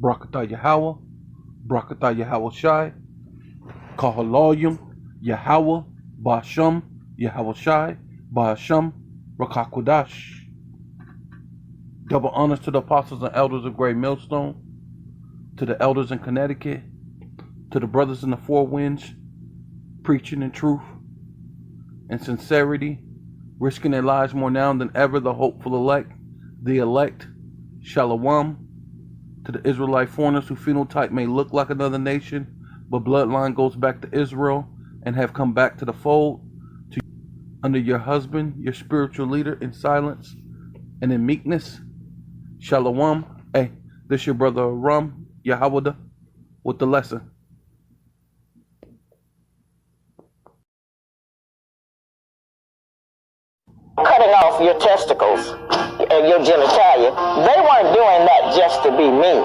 Brakatah Yahawah, Brakatah Yahawah Shai, Kahaloyum, Yahawah, Basham, Yahawah Shai, Basham, Rakakwadash. Double honors to the apostles and elders of Great Millstone, to the elders in Connecticut, to the brothers in the Four Winds, preaching in truth and sincerity, risking their lives more now than ever, the hopeful elect, the elect, Shalom, to the Israelite foreigners whose phenotype may look like another nation, but bloodline goes back to Israel and have come back to the fold, to under your husband, your spiritual leader, in silence and in meekness. Shalom. Hey, this your brother Rum, Yahawah, with the lesson. Cutting off your testicles, your genitalia, they weren't doing that just to be mean.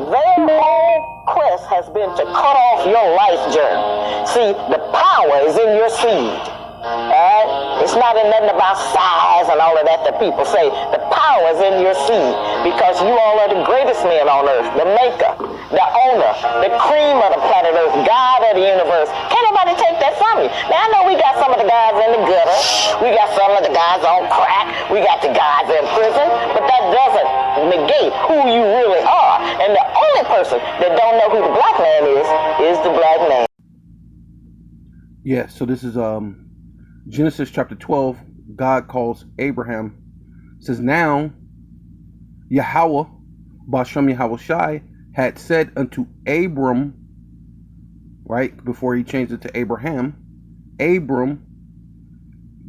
Their whole quest has been to cut off your life journey. See, the power is in your seed. Alright? It's not in nothing about size and all of that people say. The power is in your seed because you all are the greatest men on earth, the maker, the owner, the cream of the planet Earth, God of the universe. Can't nobody take that from you. Now I know we got some of the guys in the gutter, we got some of the guys on crack, we got the guys in prison, but that doesn't negate who you really are. And the only person that don't know who the black man is the black man. Yeah, so this is Genesis chapter 12. God calls Abraham. It says, now Yahawah, Basham Yahawah Shai, had said unto Abram, right, before he changed it to Abraham, Abram,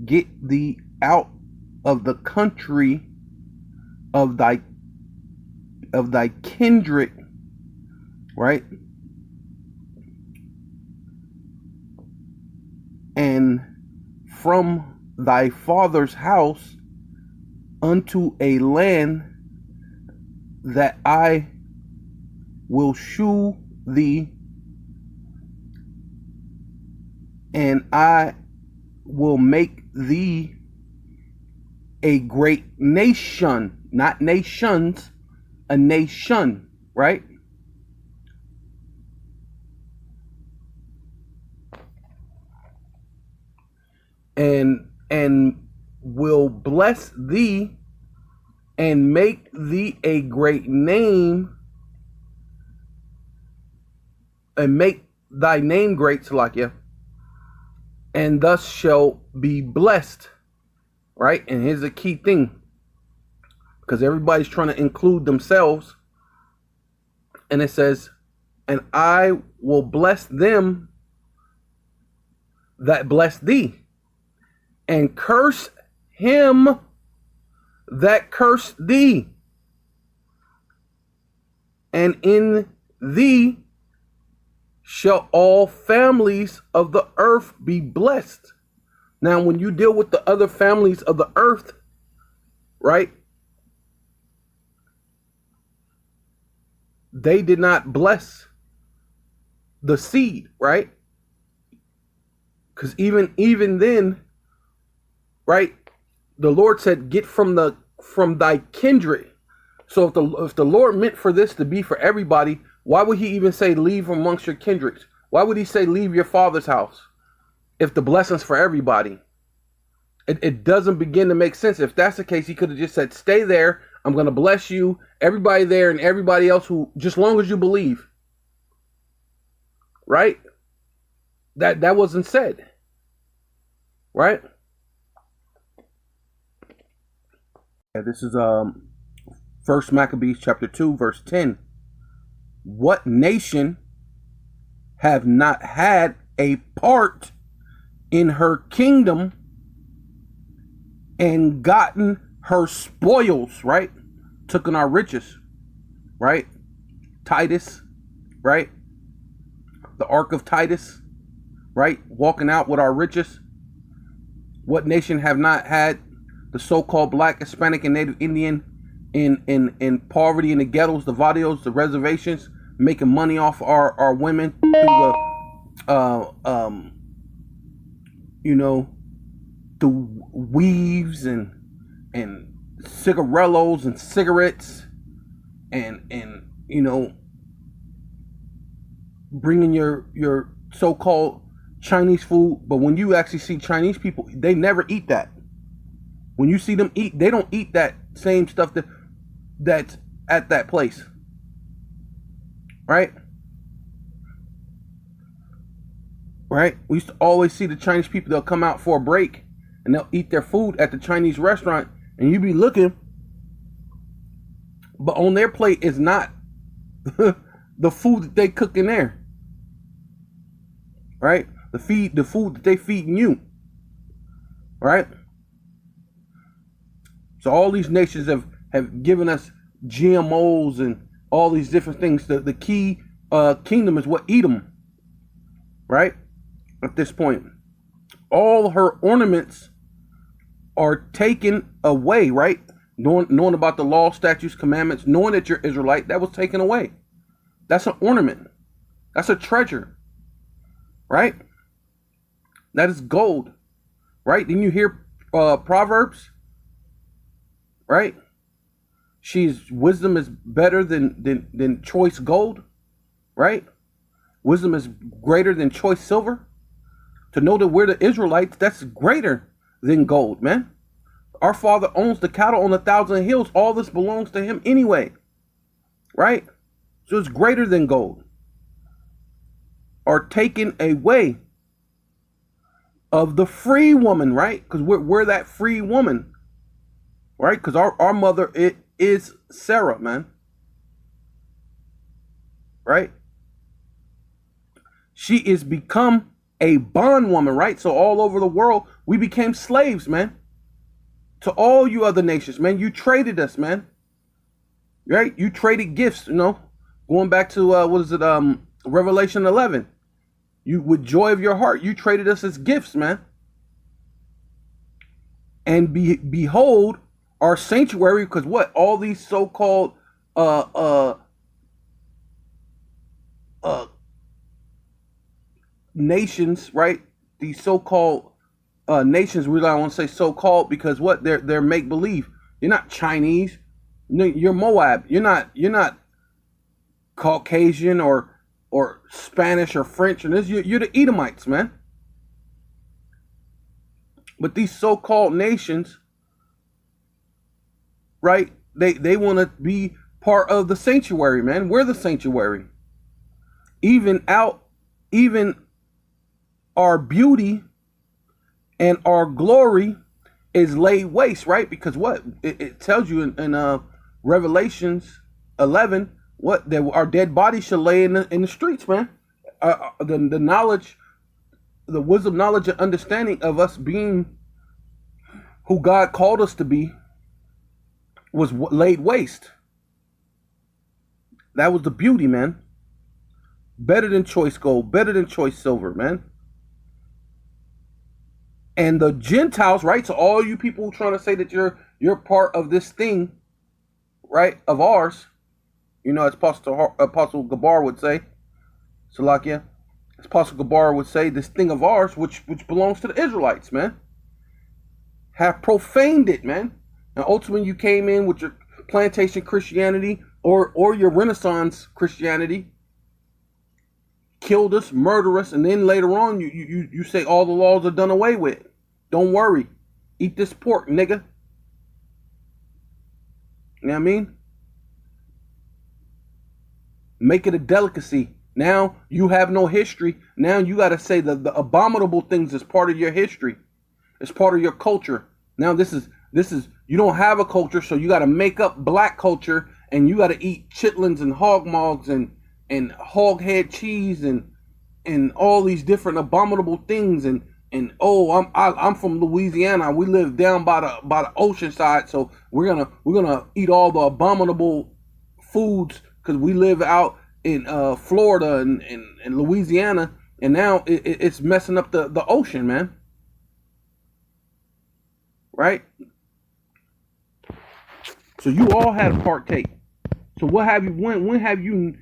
get thee out of the country of thy kindred, right, and from thy father's house unto a land that I will shew thee, and I will make thee a great nation, not nations, a nation, right? And will bless thee and make thee a great name, and make thy name great, Salakia, and thus shall be blessed, right? And here's the key thing, because everybody's trying to include themselves, and it says, and I will bless them that bless thee, and curse him that cursed thee, and in thee shall all families of the earth be blessed. Now, when you deal with the other families of the earth, right, they did not bless the seed, right? Because even then, right, the Lord said, get from thy kindred. So if the Lord meant for this to be for everybody, why would he even say leave amongst your kindreds? Why would he say leave your father's house if the blessing's for everybody? It doesn't begin to make sense. If that's the case, he could have just said, stay there, I'm going to bless you, everybody there and everybody else who, just long as you believe. Right? That wasn't said. Right? Yeah, this is First Maccabees chapter 2 verse 10. What nation have not had a part in her kingdom and gotten her spoils, right? Taken our riches, right? Titus, right? The Ark of Titus, right? Walking out with our riches. What nation have not had the so-called black, Hispanic, and Native Indian in poverty, in the ghettos, the barrios, the reservations, making money off our women through the through weaves and cigarellos and cigarettes and you know, bringing your so-called Chinese food, but when you actually see Chinese people, they never eat that. When you see them eat, they don't eat that same stuff that's at that place, right? Right? We used to always see the Chinese people. They'll come out for a break and they'll eat their food at the Chinese restaurant, and you be looking, but on their plate is not the food that they cook in there, right? The food that they feeding you, right? So all these nations have given us GMOs and all these different things. The key kingdom is what eat them, right? At this point, all her ornaments are taken away, right? Knowing about the law, statutes, commandments, knowing that you're Israelite, that was taken away. That's an ornament. That's a treasure, right? That is gold, right? Then you hear Proverbs, right? Wisdom is better than choice gold, right? Wisdom is greater than choice silver. To know that we're the Israelites, that's greater than gold, man. Our Father owns the cattle on 1,000 hills. All this belongs to him anyway, right? So it's greater than gold. Are taken away of the free woman, right? Because we're that free woman, right? Because our mother is Sarah, man, right? She is become a bondwoman, right? So all over the world, we became slaves, man. To all you other nations, man. You traded us, man. Right? You traded gifts, you know. Going back to, Revelation 11. You, with joy of your heart, you traded us as gifts, man. And behold, our sanctuary, because what? All these so-called, nations, right? These so-called nations, we don't want to say so-called because what? They're make-believe. You're not Chinese. You're Moab. You're not Caucasian or Spanish or French. And you're the Edomites, man. But these so-called nations, right? They want to be part of the sanctuary, man. We're the sanctuary. Even our beauty and our glory is laid waste, right? Because what? It tells you in Revelations 11, what? That our dead bodies shall lay in the streets, man. The knowledge, the wisdom, knowledge, and understanding of us being who God called us to be was laid waste. That was the beauty, man. Better than choice gold, better than choice silver, man. And the Gentiles, right? So all you people trying to say that you're part of this thing, right? Of ours, you know, as Apostle Gabar would say, Salakia, as Apostle Gabar would say, this thing of ours, which belongs to the Israelites, man, have profaned it, man. And ultimately, you came in with your plantation Christianity or your Renaissance Christianity, killed us, murder us, and then later on you say all the laws are done away with. Don't worry. Eat this pork, nigga. You know what I mean? Make it a delicacy. Now you have no history. Now you got to say the abominable things is part of your history. It's part of your culture. Now this is you don't have a culture, so you got to make up black culture, and you got to eat chitlins and hog mogs and hog head cheese and all these different abominable things and I'm from Louisiana. We live down by the ocean side, so we're gonna eat all the abominable foods because we live out in Florida and Louisiana, and now it's messing up the ocean, man. Right? So you all had a partake. So what have you? When have you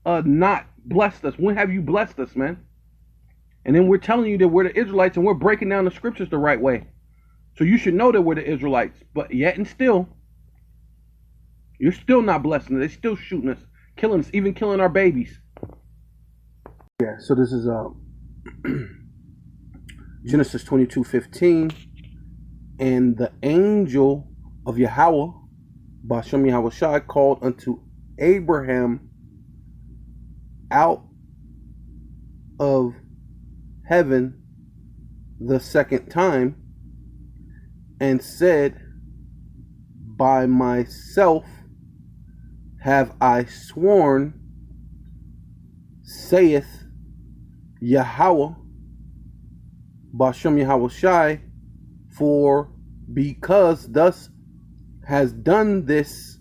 not blessed us? When have you blessed us, man? And then we're telling you that we're the Israelites, and we're breaking down the scriptures the right way. So you should know that we're the Israelites. But yet and still, You're still not blessing us. They're still shooting us, killing us, even killing our babies. Yeah, so this is Genesis 22:15. And the angel of Yahawah, Bashem Yahawah Shai, called unto Abraham out of heaven the second time, and said, by myself have I sworn, saith Yahawah, Bashem Yahawah Shai, for because thus has done this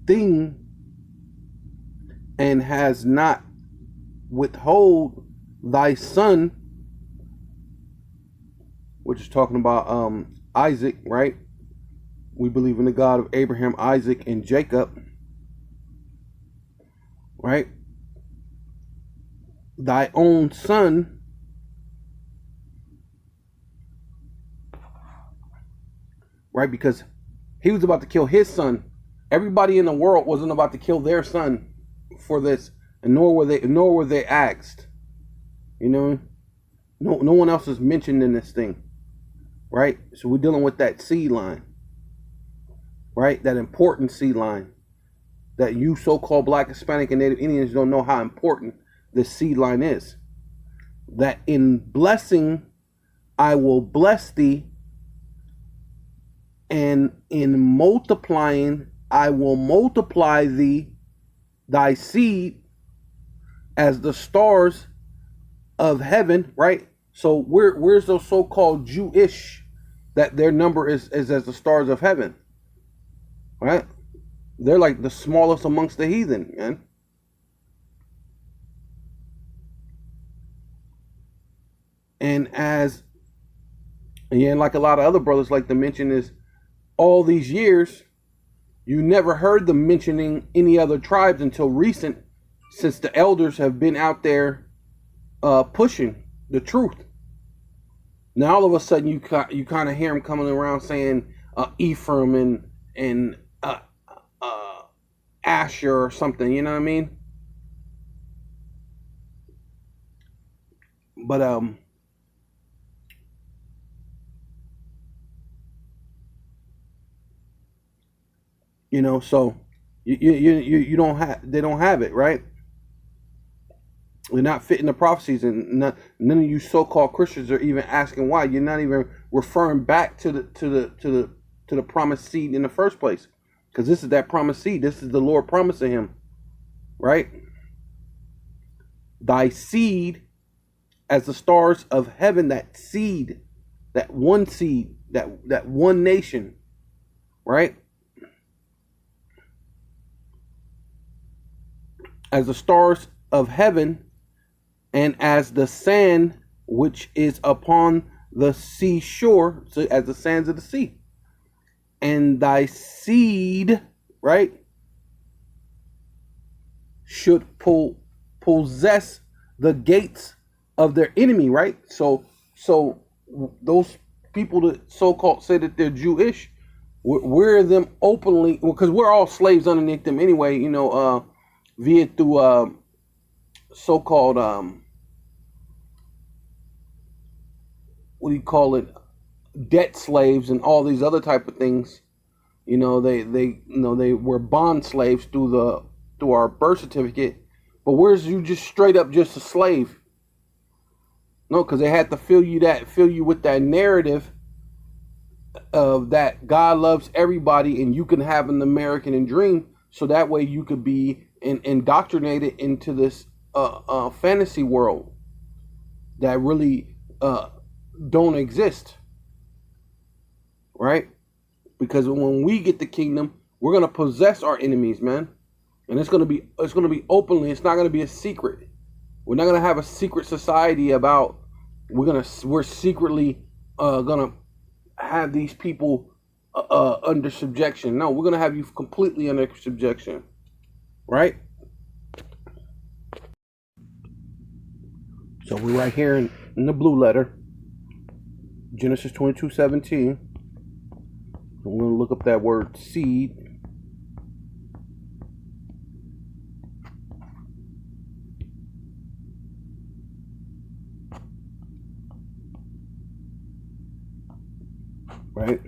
thing, and has not withhold thy son, which is talking about Isaac, right? We believe in the God of Abraham, Isaac, and Jacob, right? Thy own son, right? Because he was about to kill his son. Everybody in the world wasn't about to kill their son for this, and nor were they asked. You know, no one else is mentioned in this thing, right? So we're dealing with that seed line, right? That important seed line that you so-called Black, Hispanic, and Native Indians don't know how important this seed line is. That in blessing I will bless thee, and in multiplying I will multiply thee, thy seed, as the stars of heaven, right? So where's those so-called Jewish that their number is as the stars of heaven, right? They're like the smallest amongst the heathen, man. And like a lot of other brothers like to mention, is all these years you never heard them mentioning any other tribes until recent, since the elders have been out there pushing the truth. Now all of a sudden you kind of hear them coming around saying Ephraim and Asher or something, you know what I mean? But you know, so you don't have, they don't have it, right? They're not fitting the prophecies, and none of you so-called Christians are even asking why. You're not even referring back to the promised seed in the first place, because this is that promised seed. This is the Lord promising him, right? Thy seed as the stars of heaven. That seed, that one seed, that one nation, right? As the stars of heaven, and as the sand which is upon the seashore, so as the sands of the sea. And thy seed, right, should possess the gates of their enemy, right? So those people that so-called say that they're Jewish, we're them openly, because we're all slaves underneath them anyway, you know, via through so-called what do you call it, debt slaves and all these other type of things. You know, they were bond slaves through our birth certificate. But where's you just straight up just a slave? No, because they had to fill you with that narrative of that God loves everybody and you can have an American dream, so that way you could be indoctrinated into this fantasy world that really don't exist, right? Because when we get the kingdom, we're gonna possess our enemies, man, and it's gonna be openly. It's not gonna be a secret. We're not gonna have a secret society about we're secretly gonna have these people under subjection. No, we're gonna have you completely under subjection, right? So we're right here in the blue letter, Genesis 22:17. We're going to look up that word seed. right?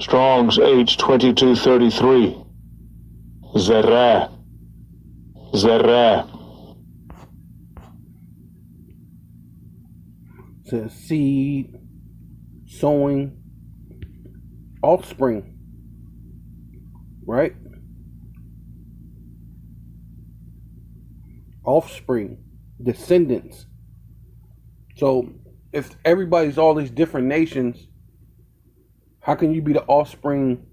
Strong's H2233. Zerah. Zerah. Says seed, sowing, offspring, right? Offspring, descendants. So if everybody's all these different nations, how can you be the offspring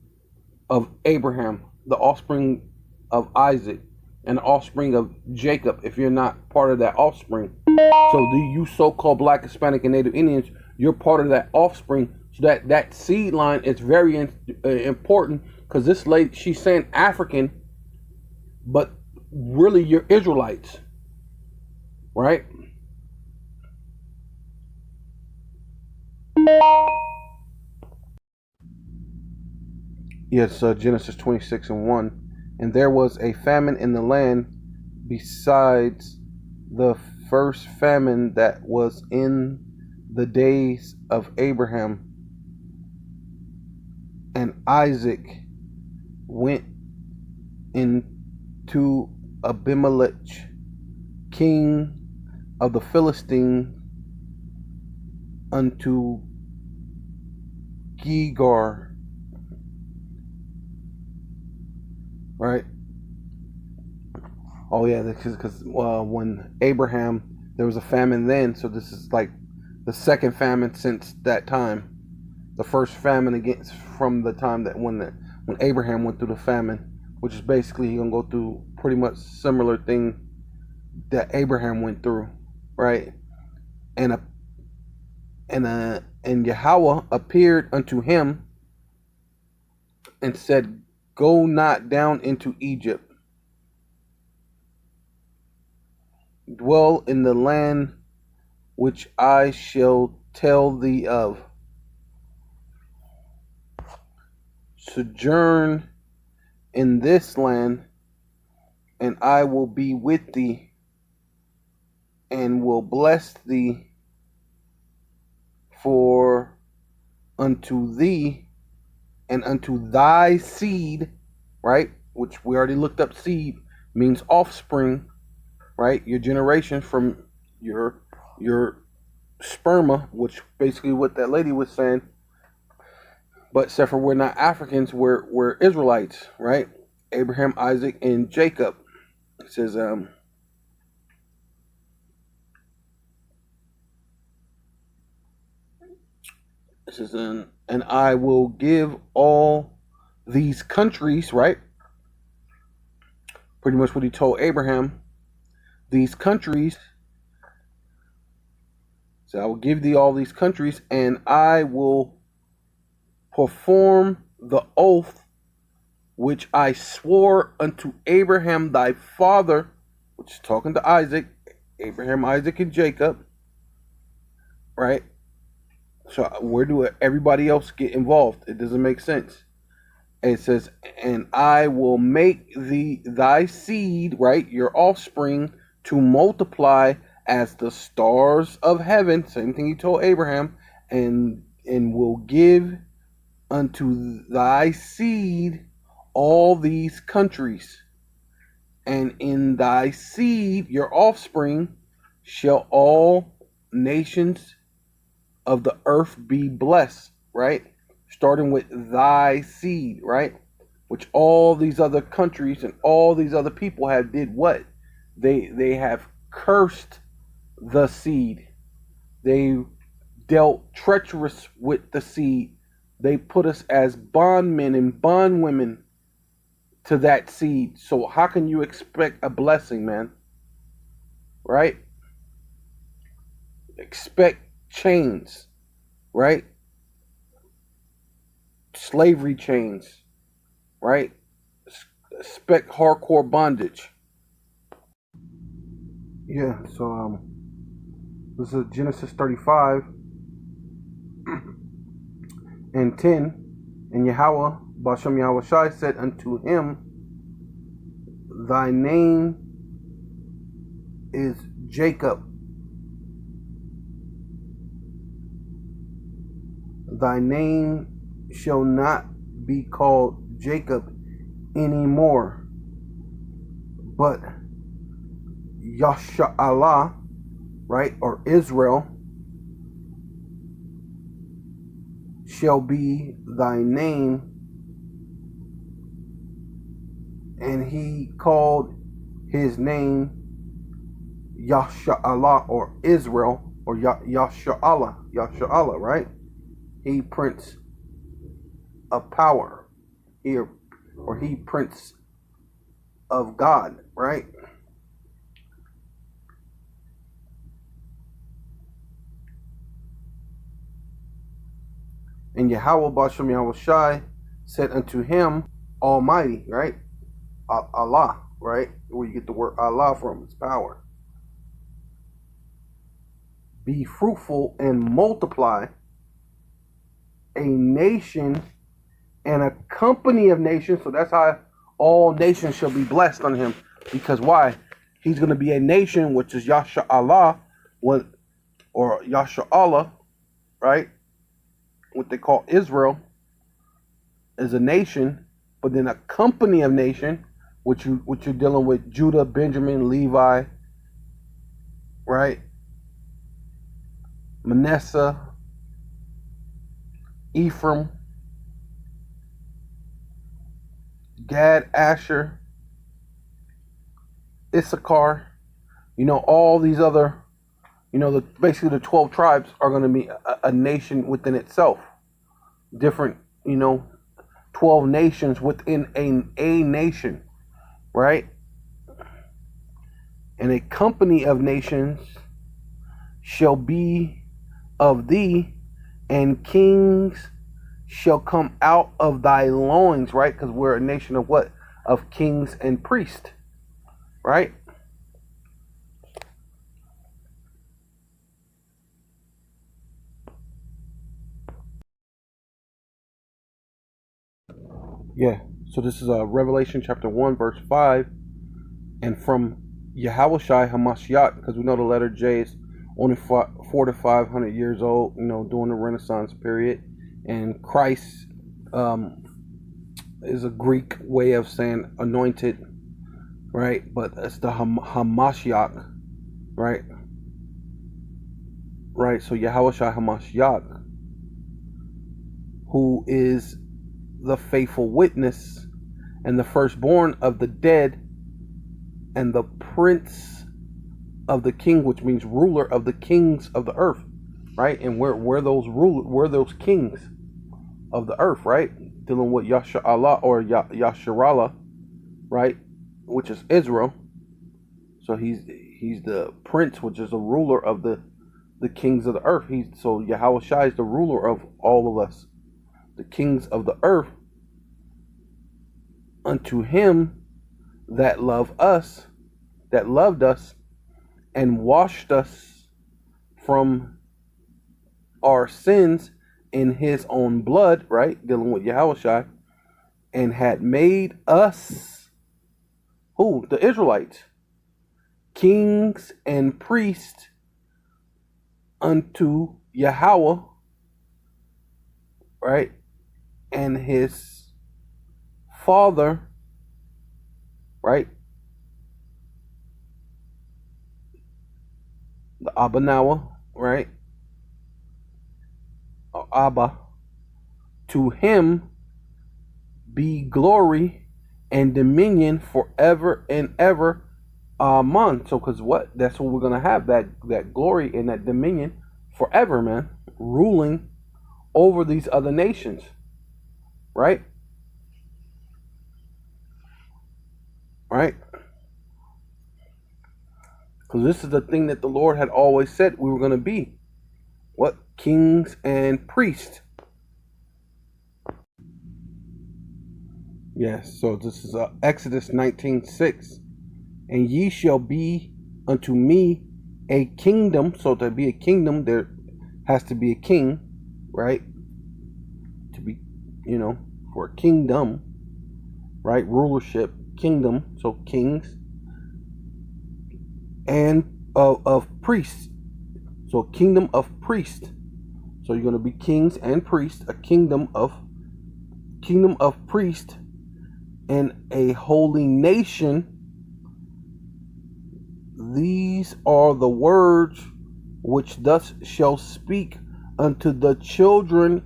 of Abraham, the offspring of Isaac, and the offspring of Jacob if you're not part of that offspring? So do you so-called Black, Hispanic, and Native Indians, you're part of that offspring. So that seed line is very important, because this lady, she's saying African, but really you're Israelites, right? Yes, Genesis 26:1. And there was a famine in the land besides the first famine that was in the days of Abraham. And Isaac went into Abimelech, king of the Philistines, unto Gegar, right? Oh yeah, because when Abraham, there was a famine then, so this is like the second famine since that time. The first famine against from the time that when Abraham went through the famine, which is basically he's gonna go through pretty much similar thing that Abraham went through, right? And Yahawah appeared unto him and said, "Go not down into Egypt. Dwell in the land which I shall tell thee of. Sojourn in this land, and I will be with thee, and will bless thee, for unto thee and unto thy seed," right? Which we already looked up, seed means offspring, right? Your generation from your sperma, which basically what that lady was saying. But except for we're not Africans, we're Israelites, right? Abraham, Isaac, and Jacob. It says, it says, and I will give all these countries, right? Pretty much what he told Abraham. These countries. So I will give thee all these countries, and I will perform the oath which I swore unto Abraham thy father, which is talking to Isaac, Abraham, Isaac, and Jacob, right? So where do everybody else get involved? It doesn't make sense. And it says, and I will make thy seed, right, your offspring, to multiply as the stars of heaven. Same thing he told Abraham, and will give unto thy seed all these countries, and in thy seed, your offspring, shall all nations of the earth be blessed, right? Starting with thy seed, right? Which all these other countries and all these other people have did what? They have cursed the seed. They dealt treacherous with the seed. They put us as bondmen and bondwomen to that seed. So how can you expect a blessing, man? Right? Expect chains, right? Slavery chains, right? Expect hardcore bondage. Yeah, so this is Genesis 35 and 10. And Yahawah, Bashem Yahawashi, said unto him, thy name is Jacob, thy name shall not be called Jacob anymore, but Yasha'Allah, right, or Israel, shall be thy name. And he called his name Yasha'Allah, or Israel, or Yasha'Allah, right? He Prince of Power, here, or he Prince of God, right? And Yahawah Bashem Yahweh Shai said unto him, Almighty, right? Allah, right? Where you get the word Allah from, it's power. Be fruitful and multiply, a nation and a company of nations. So that's how all nations shall be blessed on him. Because why? He's going to be a nation, which is Yasha'Allah, or Yasha'Allah, right? What they call Israel is a nation, but then a company of nation, which you're dealing with Judah, Benjamin, Levi, right? Manasseh, Ephraim, Gad, Asher, Issachar, all these other, basically the 12 tribes are going to be a nation within itself. Different, 12 nations within a nation, right? And a company of nations shall be of thee, and kings shall come out of thy loins, right? Because we're a nation of what? Of kings and priests, right? Yeah, so this is Revelation chapter 1, verse 5, and from Yahawah Shai Hamashiach, because we know the letter J is only 400 to 500 years old, during the Renaissance period, and Christ is a Greek way of saying anointed, right? But it's the Hamashiach, right? Right, so Yahawah Shai Hamashiach, who is the faithful witness and the firstborn of the dead and the prince of the king, which means ruler of the kings of the earth, right? And we're those kings of the earth, right? Dealing with Yasha'Allah, or Yasharallah, right? Which is Israel. So he's the prince, which is the ruler of the kings of the earth. So Yahawah Shai is the ruler of all of us, the kings of the earth. Unto him that loved us, and washed us from our sins in his own blood, right? Dealing with Yahawah Shai, and had made us, who? The Israelites, kings and priests unto Yahawah, right? And his Father, right? The Abba, right? Or Abba. To him be glory and dominion forever and ever. Amen. So, because what? That's what we're going to have, that glory and that dominion forever, man. Ruling over these other nations, right? Right? Because this is the thing that the Lord had always said we were going to be. What? Kings and priests. Yes, so this is Exodus 19:6. And ye shall be unto me a kingdom. So to be a kingdom, there has to be a king, right? To be, for a kingdom, right? Rulership, kingdom, so kings, and of priests. So kingdom of priests. So you're going to be kings and priests, a kingdom of priests, and a holy nation. These are the words which thus shall speak unto the children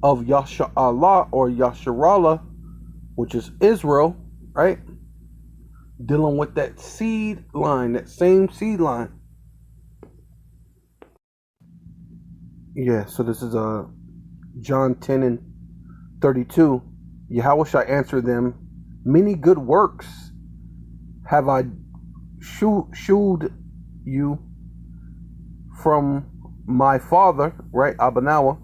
of Yahawah or Yasharallah, which is Israel, right? Dealing with that seed line, that same seed line. Yeah, so this is John 10 and 32. Yahawah shall answer them, many good works have I shewed you from my Father, right? Abanawa.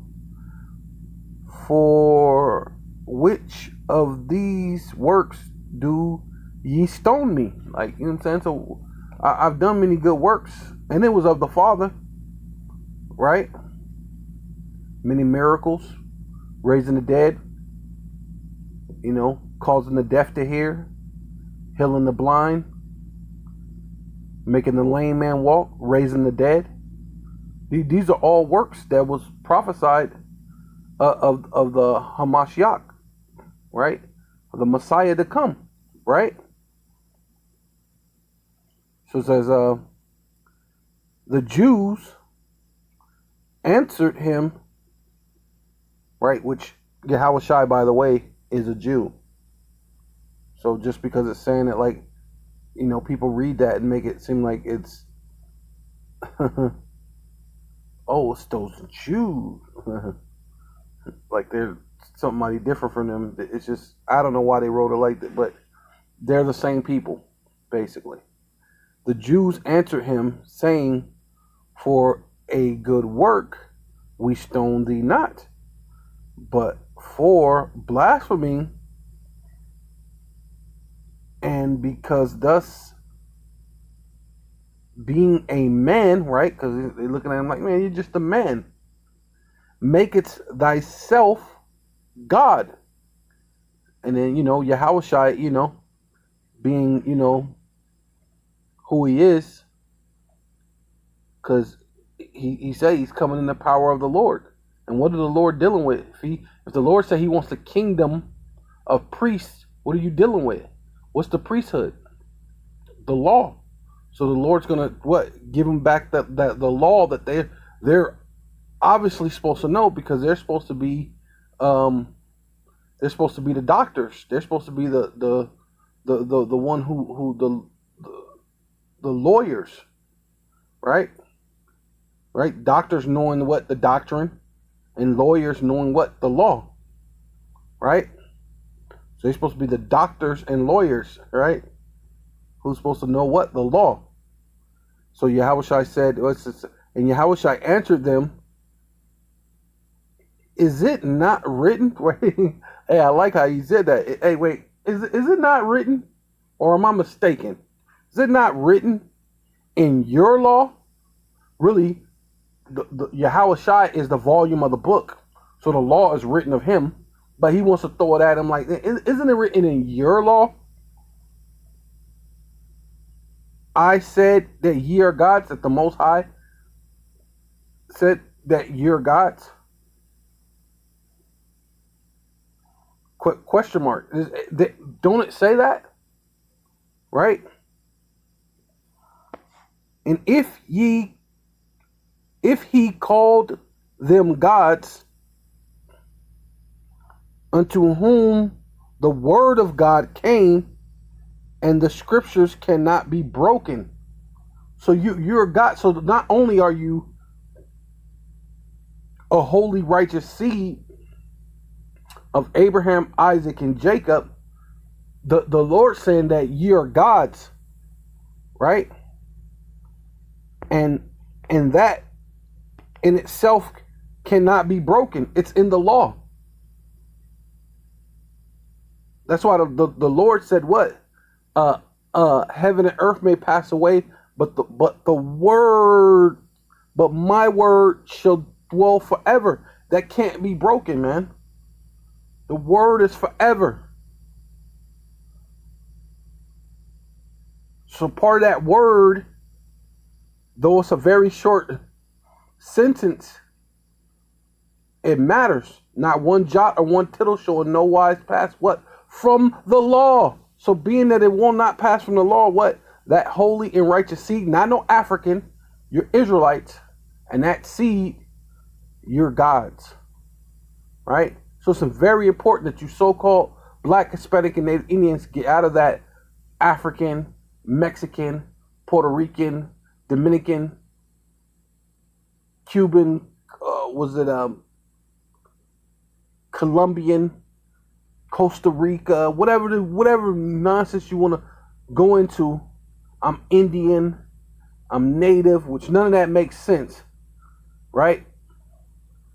For which of these works do ye stone me? Like, you know what I'm saying? So I've done many good works, and it was of the Father, right? Many miracles, raising the dead, you know, causing the deaf to hear, healing the blind, making the lame man walk, raising the dead. These are all works that was prophesied of the Hamashiach, right? Of the Messiah to come, right? So it says, the Jews answered him, right? Which Yahawah Shai, by the way, is a Jew. So just because it's saying it, like, you know, people read that and make it seem like it's, oh, it's those Jews. Like they're somebody different from them. It's just, I don't know why they wrote it like that, but they're the same people, basically. The Jews answered him, saying, for a good work we stone thee not, but for blasphemy, and because thus being a man, right? Because they're looking at him like, man, you're just a man. Make it thyself God. And then, you know, Yahawah Shai, you know, being, you know, who he is, because he said he's coming in the power of the Lord. And what is the Lord dealing with? If the Lord said he wants the kingdom of priests, what are you dealing with? What's the priesthood? The law. So the Lord's gonna give them back the law that they're obviously supposed to know, because they're supposed to be the doctors. They're supposed to be the one who the lawyers, right? Right? Doctors knowing what the doctrine, and lawyers knowing what the law, right? So they're supposed to be the doctors and lawyers, right? Who's supposed to know what? The law. So Yahawah Shai said, and Yahawah Shai answered them, is it not written? Wait, hey, I like how he said that. Hey, wait, is it not written? Or am I mistaken? Is it not written in your law? Really, the Yahawah Shai is the volume of the book. So the law is written of him, but he wants to throw it at him like, isn't it written in your law? I said that ye are gods, that the Most High said that you're gods? Question mark. Don't it say that? Right? And if he called them gods, unto whom the word of God came, and the scriptures cannot be broken. So you're God. So not only are you a holy, righteous seed of Abraham, Isaac, and Jacob, the Lord saying that you're gods, right? And that in itself cannot be broken. It's in the law. That's why the Lord said what? Heaven and earth may pass away, but my word shall dwell forever. That can't be broken, man. The word is forever. So part of that word, though it's a very short sentence, It matters. Not one jot or one tittle shall in no wise pass what? From the law. So being that it will not pass from the law, what? That holy and righteous seed, not no African, you're Israelites, and that seed, you're God's. Right? So it's very important that you so-called Black, Hispanic, and Native Indians get out of that African, Mexican, Puerto Rican, Dominican, Cuban, Colombian, Costa Rica, whatever nonsense you want to go into. I'm Indian, I'm Native, which none of that makes sense, right?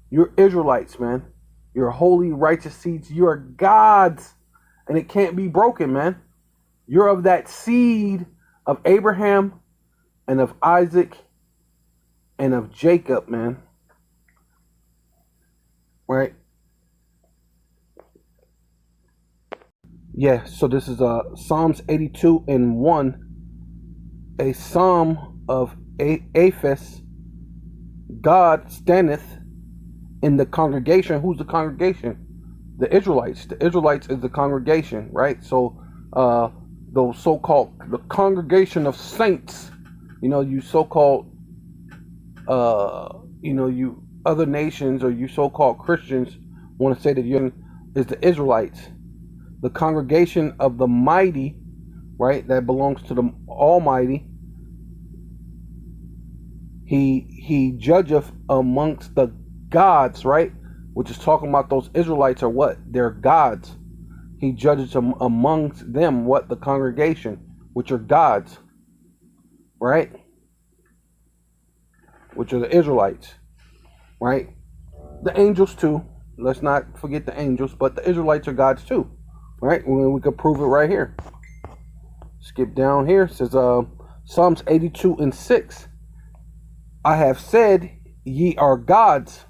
You're Israelites, man. You're holy, righteous seeds. You're God's, and it can't be broken, man. You're of that seed of Abraham and of Isaac and of Jacob, man. Right? Yeah, so this is Psalms 82 and 1, a psalm of Aphis. God standeth in the congregation. Who's the congregation? The Israelites. The Israelites is the congregation, right? So those so-called, the congregation of saints, you so-called, you other nations or you so-called Christians want to say that you're is the Israelites. The congregation of the mighty, right, that belongs to the Almighty. He judgeth amongst the gods, right, which is talking about those Israelites are what? They're gods. He judges amongst them, what? The congregation, which are gods, right, which are the Israelites, right? The angels too. Let's not forget the angels, but the Israelites are gods too. Right, we could prove it right here. Skip down here. It says Psalms 82 and 6. I have said, ye are gods,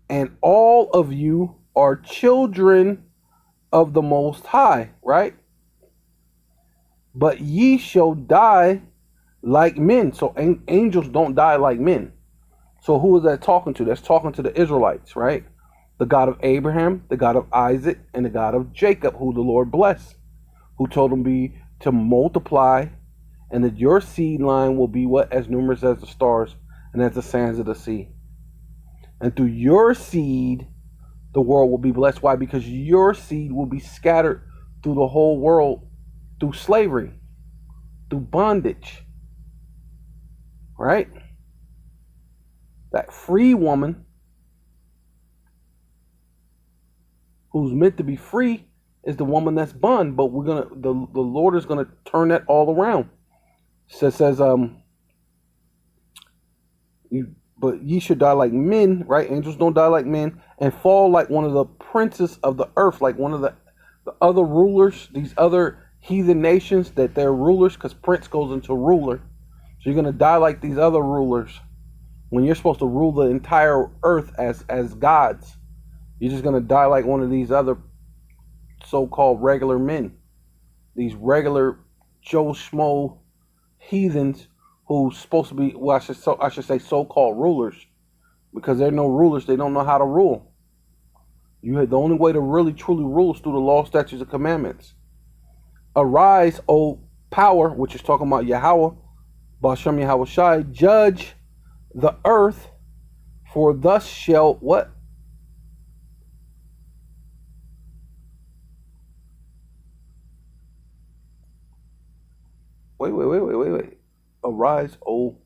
and all of you are children of the Most High. Right? But ye shall die like men. So angels don't die like men. So who is that talking to? That's talking to the Israelites, right? The God of Abraham, the God of Isaac, and the God of Jacob, who the Lord blessed, who told him to multiply, and that your seed line will be what? As numerous as the stars and as the sands of the sea. And through your seed, the world will be blessed. Why? Because your seed will be scattered through the whole world, through slavery, through bondage. Right? That free woman who's meant to be free is the woman that's bond, but the Lord is gonna turn that all around. Says but ye should die like men, right? Angels don't die like men, and fall like one of the princes of the earth, like one of the other rulers, these other heathen nations that they're rulers, because prince goes into ruler. So you're gonna die like these other rulers when you're supposed to rule the entire earth as gods. You're just going to die like one of these other so-called regular men. These regular Joe Schmo heathens who's supposed to be, well, I should say so-called rulers. Because they're no rulers. They don't know how to rule. The only way to really truly rule is through the law, statutes, and commandments. Arise, O power, which is talking about Yahawah, Ba'ashem Yahawah Shai, judge the earth, for thus shall what? Wait. Arise, oh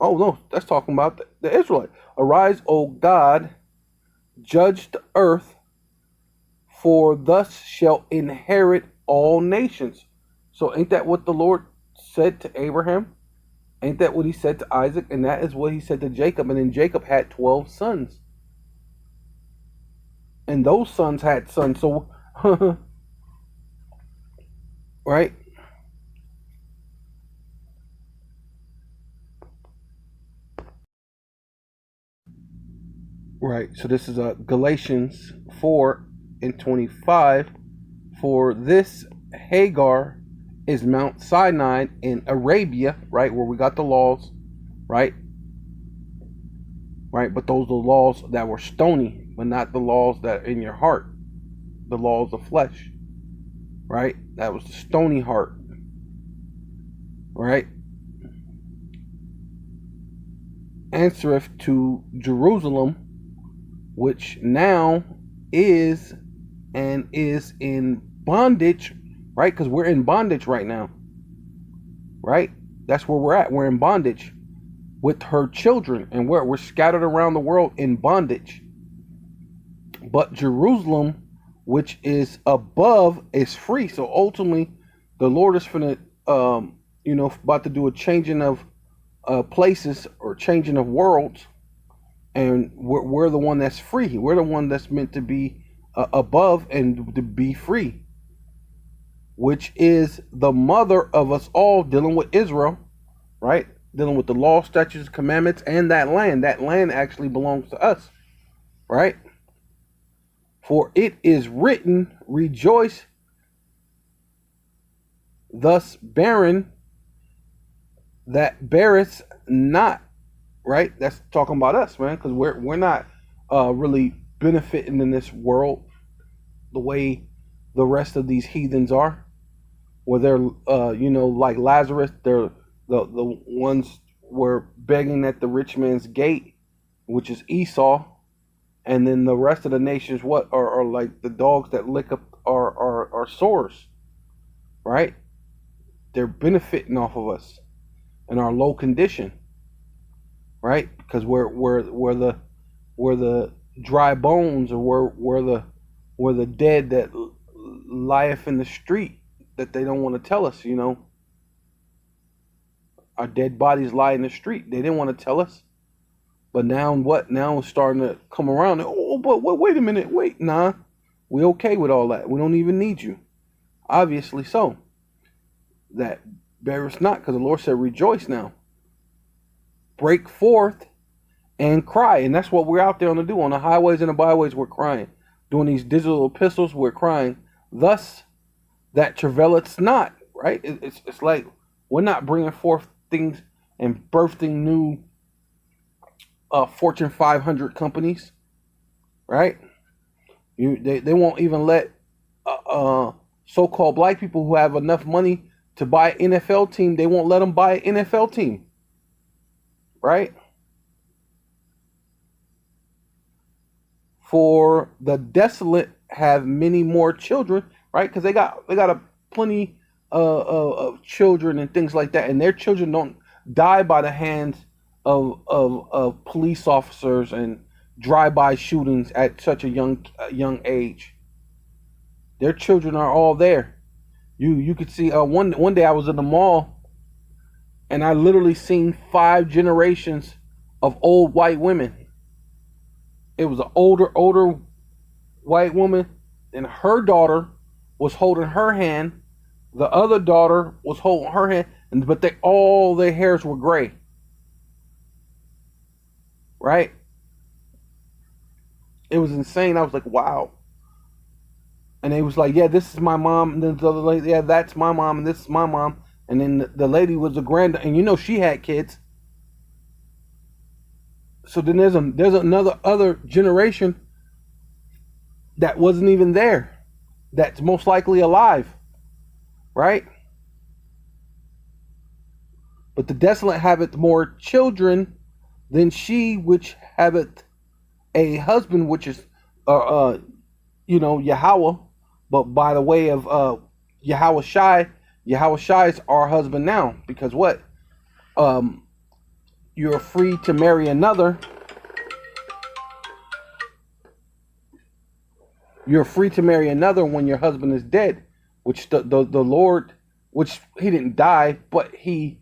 no, that's talking about the Israelite. Arise, O God, judge the earth, for thus shall inherit all nations. So ain't that what the Lord said to Abraham? Ain't that what he said to Isaac? And that is what he said to Jacob. And then Jacob had 12 sons. And those sons had sons. So, right? Right. So this is Galatians 4 and 25. For this Hagar is Mount Sinai in Arabia, right, where we got the laws, right? right? But those are the laws that were stony, but not the laws that are in your heart, the laws of flesh, right? That was the stony heart, right? Answereth to Jerusalem, which now is and is in bondage, right? Because we're in bondage right now, right? That's where we're at. We're in bondage with her children, and we're scattered around the world in bondage. But Jerusalem, which is above, is free. So ultimately, the Lord is finna, about to do a changing of places or changing of worlds, and we're the one that's free. We're the one that's meant to be above and to be free, which is the mother of us all, dealing with Israel, right? Dealing with the law, statutes, commandments, and that land. That land actually belongs to us, right? For it is written, rejoice, thus barren that beareth not, right? That's talking about us, man, because we're not really benefiting in this world the way the rest of these heathens are, where they're like Lazarus, they're the ones were begging at the rich man's gate, which is Esau, and then the rest of the nations what are like the dogs that lick up our sores, right? They're benefiting off of us in our low condition, right? Because we're the dry bones, or we're the dead that lieth in the street that they don't want to tell us. Our dead bodies lie in the street. They didn't want to tell us, but now what? Now it's starting to come around. Oh, but wait a minute. Wait, nah, we okay with all that. We don't even need you. Obviously so. That beareth not, because the Lord said, rejoice now. Break forth and cry. And that's what we're out there on to do. On the highways and the byways, we're crying. Doing these digital epistles, we're crying. Thus, that travaileth not, right? It's like we're not bringing forth things and birthing new Fortune 500 companies, right? They won't even let so-called black people who have enough money to buy an NFL team. They won't let them buy an NFL team, right? For the desolate have many more children, right? Because they got a plenty of children and things like that, and their children don't die by the hands of police officers and drive-by shootings at such a young age. Their children are all there. You could see one day I was in the mall, and I literally seen 5 generations of old white women. It was an older white woman, and her daughter was holding her hand. The other daughter was holding her hand, but all their hairs were gray. Right? It was insane. I was like, wow. And they was like, yeah, this is my mom. And then the other lady, yeah, that's my mom, and this is my mom. And then the lady was a and she had kids. So then there's another other generation that wasn't even there, that's most likely alive, right? But the desolate haveth more children than she which haveth a husband, which is Yahawah, but by the way of Yahawah Shai is our husband now, because what? You're free to marry another. You're free to marry another when your husband is dead, which the Lord, which he didn't die, but he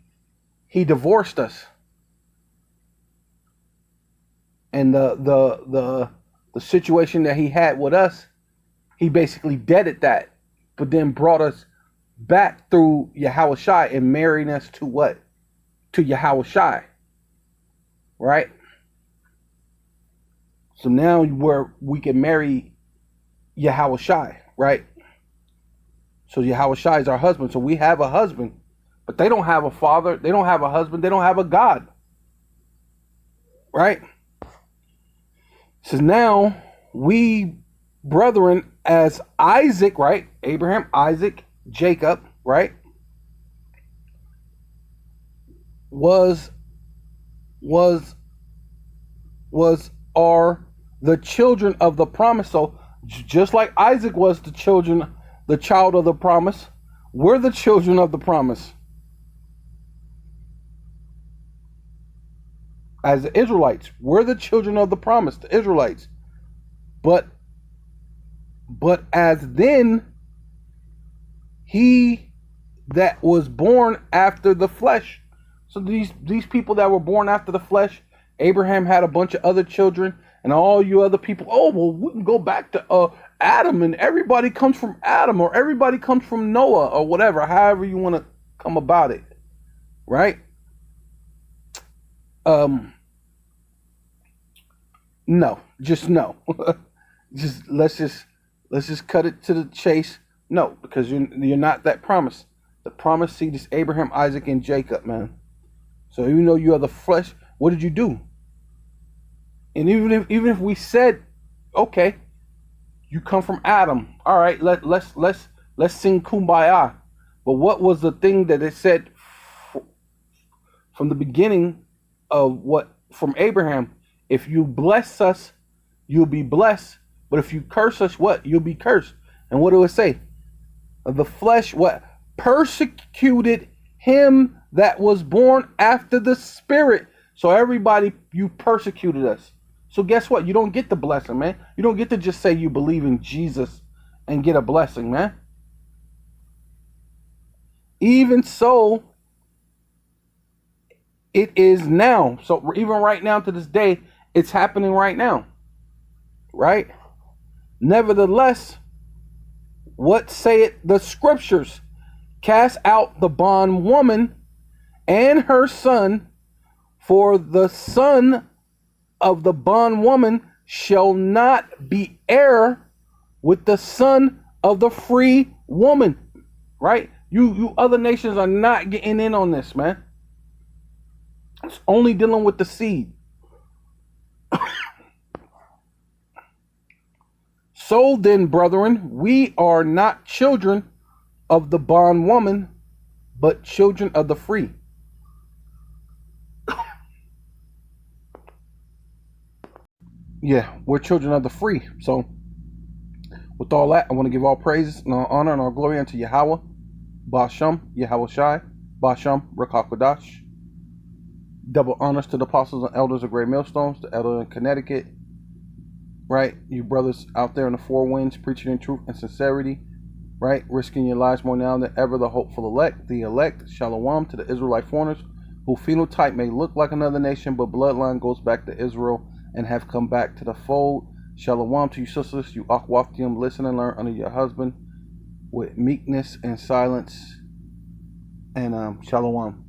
divorced us. And the situation that he had with us, he basically deaded that, but then brought us back through Yahawah Shai and marrying us to what? To Yahawah Shai. Right? So now we can marry Yahawah Shai, right? So Yahawah Shai is our husband. So we have a husband, but they don't have a father. They don't have a husband. They don't have a God. Right? says, now we brethren, as Isaac, right? Abraham, Isaac, Jacob, right? Was are the children of the promise. So just like Isaac was the child of the promise, we're the children of the promise as the Israelites. We're the children of the promise, the Israelites. But as then he that was born after the flesh. So these people that were born after the flesh, Abraham had a bunch of other children, and all you other people, oh, well, we can go back to Adam, and everybody comes from Adam, or everybody comes from Noah, or whatever, however you want to come about it, right? No, just no. let's just cut it to the chase. No, because you're not that promise. The promised seed is Abraham, Isaac, and Jacob, man. So even though you are the flesh, what did you do? And even if we said, okay, you come from Adam, all right, let's sing Kumbaya. But what was the thing that it said from the beginning of what from Abraham? If you bless us, you'll be blessed. But if you curse us, what? You'll be cursed. And what do it say? The flesh, what? Persecuted him that was born after the spirit. So everybody, you persecuted us. So guess what? You don't get the blessing, man. You don't get to just say you believe in Jesus and get a blessing, man. Even so, it is now. So even right now to this day, it's happening right now. Right? Nevertheless, what saith the scriptures? Cast out the bondwoman and her son, for the son of the bondwoman shall not be heir with the son of the free woman. Right? You other nations are not getting in on this, man. It's only dealing with the seed. So then, brethren, we are not children of the bondwoman, but children of the free. Yeah, we're children of the free. So, with all that, I want to give all praises and all honor and all glory unto Yahawah, Ba'asham, Yahawah Shai, Ba'asham, Rakakwadash. Double honors to the apostles and elders of Great Millstones, the elder in Connecticut. Right, you brothers out there in the four winds, preaching in truth and sincerity, right, risking your lives more now than ever. The hopeful elect, Shalom to the Israelite foreigners, who phenotype may look like another nation, but bloodline goes back to Israel and have come back to the fold. Shalom to you sisters, you Akwaftium, listen and learn under your husband with meekness and silence, and Shalom.